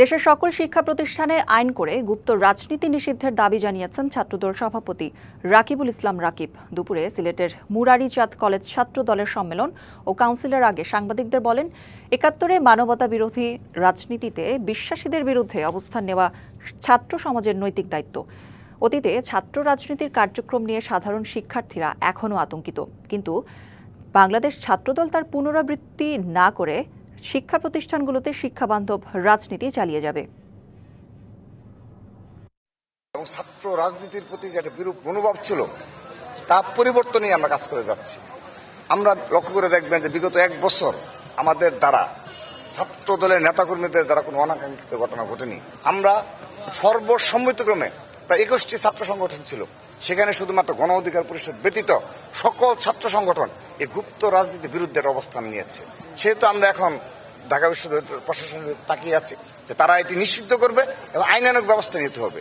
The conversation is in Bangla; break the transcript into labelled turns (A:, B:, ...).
A: দেশের সকল শিক্ষা প্রতিষ্ঠানে আইন করে গুপ্ত রাজনীতি নিষিদ্ধের দাবি জানিয়েছেন ছাত্রদল সভাপতি রাকিবুল ইসলাম রাকিব। দুপুরে সিলেটের মুরারিচাঁদ কলেজ ছাত্র দলের সম্মেলন ও কাউন্সিলের আগে সাংবাদিকদের বলেন, ৭১-এ মানবতা বিরোধী রাজনীতিতে বিশ্বাসীদের বিরুদ্ধে অবস্থান নেওয়া ছাত্র সমাজের নৈতিক দায়িত্ব। অতীতে ছাত্র রাজনীতির কার্যক্রম নিয়ে সাধারণ শিক্ষার্থীরা এখনও আতঙ্কিত, কিন্তু বাংলাদেশ ছাত্রদল তার পুনরাবৃত্তি না করে শিক্ষা প্রতিষ্ঠানগুলোতে শিক্ষাবান্ধব রাজনীতি চালিয়ে যাবে।
B: এবং ছাত্র রাজনীতির প্রতি যে একটা বিরূপ মনোভাব ছিল তা পরিবর্তনই আমরা কাজ করে যাচ্ছি। আমরা লক্ষ্য করে দেখবেন যে বিগত ১ বছর আমাদের দ্বারা ছাত্র দলের নেতাকর্মীদের দ্বারা কোনো অনাকাঙ্ক্ষিত ঘটনা ঘটেনি। আমরা সর্বসম্মতিক্রমে প্রায় ২১টি ছাত্র সংগঠন ছিল, সেখানে শুধুমাত্র গণ অধিকার পরিষদ ব্যতীত সকল ছাত্র সংগঠন এই গুপ্ত রাজনীতির বিরুদ্ধে অবস্থান নিয়েছে। সেহেতু আমরা এখন ঢাকা বিশ্ববিদ্যালয় প্রশাসনের তাকিয়ে আছি যে তারা এটি নিষিদ্ধ করবে এবং আইনানুগ ব্যবস্থা নিতে হবে।